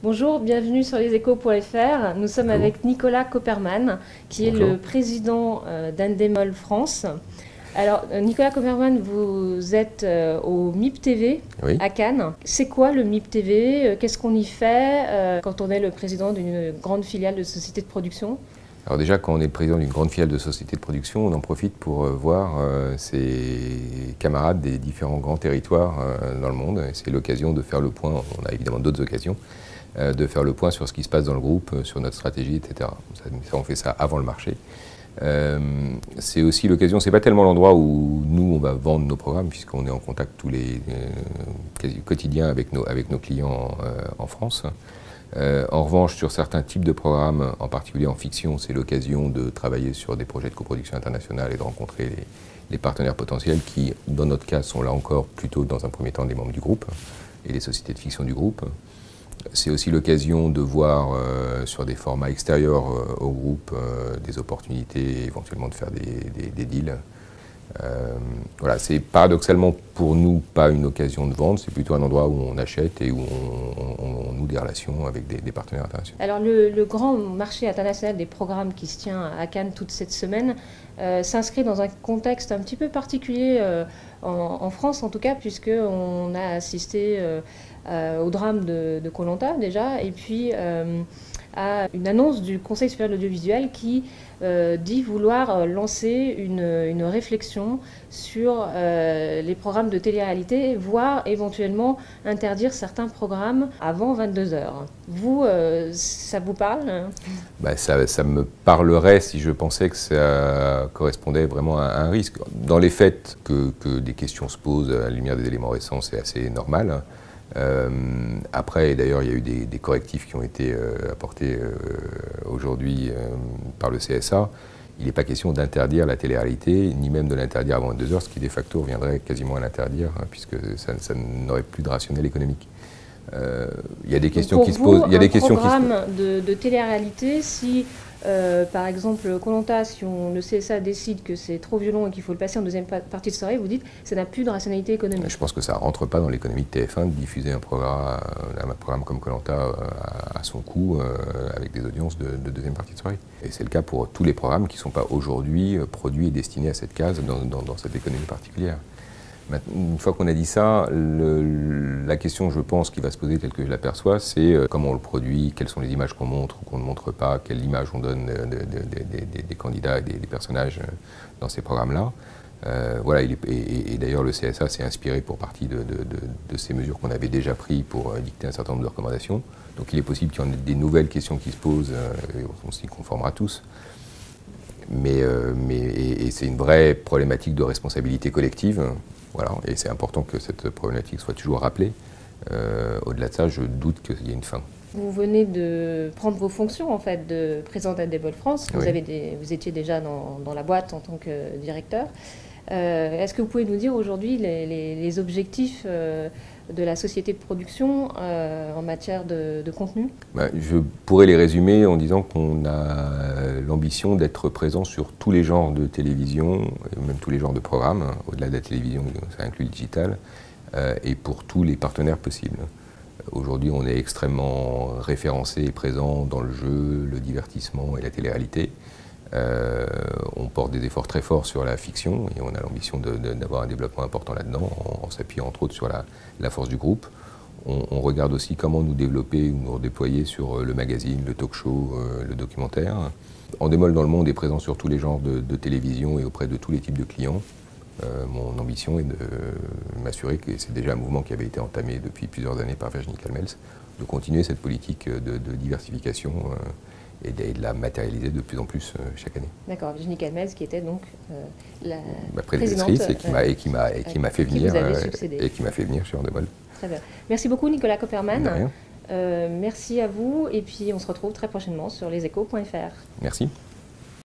Bonjour, bienvenue sur leséchos.fr. Nous sommes avec Nicolas Copperman, qui est le président d'Endemol France. Alors, Nicolas Copperman, vous êtes au MIP TV à Cannes. C'est quoi le MIP TV? Qu'est-ce qu'on y fait quand on est le président d'une grande filiale de société de production? Alors déjà, quand on est le président d'une grande filiale de société de production, on en profite pour voir ses camarades des différents grands territoires dans le monde. C'est l'occasion de faire le point, on a évidemment d'autres occasions, de faire le point sur ce qui se passe dans le groupe, sur notre stratégie, etc. On fait ça avant le marché. C'est aussi l'occasion, c'est pas tellement l'endroit où nous on va vendre nos programmes, puisqu'on est en contact tous les quotidiens avec nos clients en France. En revanche, sur certains types de programmes, en particulier en fiction, c'est l'occasion de travailler sur des projets de coproduction internationale et de rencontrer les partenaires potentiels qui, dans notre cas, sont là encore plutôt dans un premier temps des membres du groupe et les sociétés de fiction du groupe. C'est aussi l'occasion de voir sur des formats extérieurs au groupe des opportunités et éventuellement de faire des deals. Voilà, c'est paradoxalement pour nous pas une occasion de vendre, c'est plutôt un endroit où on achète et où on noue des relations avec des partenaires internationaux. Alors le grand marché international des programmes qui se tient à Cannes toute cette semaine s'inscrit dans un contexte un petit peu particulier en France en tout cas, puisqu'on a assisté au drame de Koh Lanta déjà, et puis à une annonce du Conseil supérieur de l'audiovisuel qui dit vouloir lancer une réflexion sur les programmes de télé-réalité, voire éventuellement interdire certains programmes avant 22 h. Vous, ça vous parle? Ça me parlerait si je pensais que ça correspondait vraiment à un risque. Dans les faits, que des questions se posent à la lumière des éléments récents, c'est assez normal. Après, d'ailleurs, il y a eu des correctifs qui ont été apportés aujourd'hui par le CSA. Il n'est pas question d'interdire la télé-réalité, ni même de l'interdire avant 22 h, ce qui de facto reviendrait quasiment à l'interdire, puisque ça n'aurait plus de rationnel économique. Il y a des questions qui se posent. Il y a des questions qui se posent. Un programme de télé-réalité, si par exemple Koh Lanta, si le CSA décide que c'est trop violent et qu'il faut le passer en deuxième partie de soirée, vous dites que ça n'a plus de rationalité économique. Je pense que ça ne rentre pas dans l'économie de TF1 de diffuser un programme comme Koh Lanta à son coût avec des audiences de deuxième partie de soirée. Et c'est le cas pour tous les programmes qui ne sont pas aujourd'hui produits et destinés à cette case dans cette économie particulière. Une fois qu'on a dit ça, la question, je pense, qui va se poser telle que je l'aperçois, c'est comment on le produit, quelles sont les images qu'on montre ou qu'on ne montre pas, quelle image on donne des candidats et des personnages dans ces programmes-là. Voilà, et d'ailleurs le CSA s'est inspiré pour partie de ces mesures qu'on avait déjà prises pour dicter un certain nombre de recommandations. Donc il est possible qu'il y en ait des nouvelles questions qui se posent, et on s'y conformera tous. Mais c'est une vraie problématique de responsabilité collective. Voilà, et c'est important que cette problématique soit toujours rappelée. Au-delà de ça, je doute qu'il y ait une fin. Vous venez de prendre vos fonctions en fait de président d'Endemol France. Vous, vous étiez déjà dans la boîte en tant que directeur. Est-ce que vous pouvez nous dire aujourd'hui les objectifs de la société de production en matière de contenu? Je pourrais les résumer en disant qu'on a l'ambition d'être présent sur tous les genres de télévision, et même tous les genres de programmes, au-delà de la télévision, ça inclut le digital, et pour tous les partenaires possibles. Aujourd'hui, on est extrêmement référencé et présent dans le jeu, le divertissement et la télé-réalité. On porte des efforts très forts sur la fiction et on a l'ambition d'avoir un développement important là-dedans en s'appuyant entre autres sur la force du groupe. On regarde aussi comment nous développer ou nous redéployer sur le magazine, le talk show, le documentaire. Endemol dans le monde est présent sur tous les genres de télévision et auprès de tous les types de clients. Mon ambition est de m'assurer que c'est déjà un mouvement qui avait été entamé depuis plusieurs années par Virginie Calmels, de continuer cette politique de diversification et de la matérialiser de plus en plus chaque année. D'accord, Virginie Calmels qui était donc la prédécessrice et qui m'a fait venir chez Endemol. Très bien. Merci beaucoup Nicolas Copperman. De rien. Merci à vous et puis on se retrouve très prochainement sur leséchos.fr. Merci.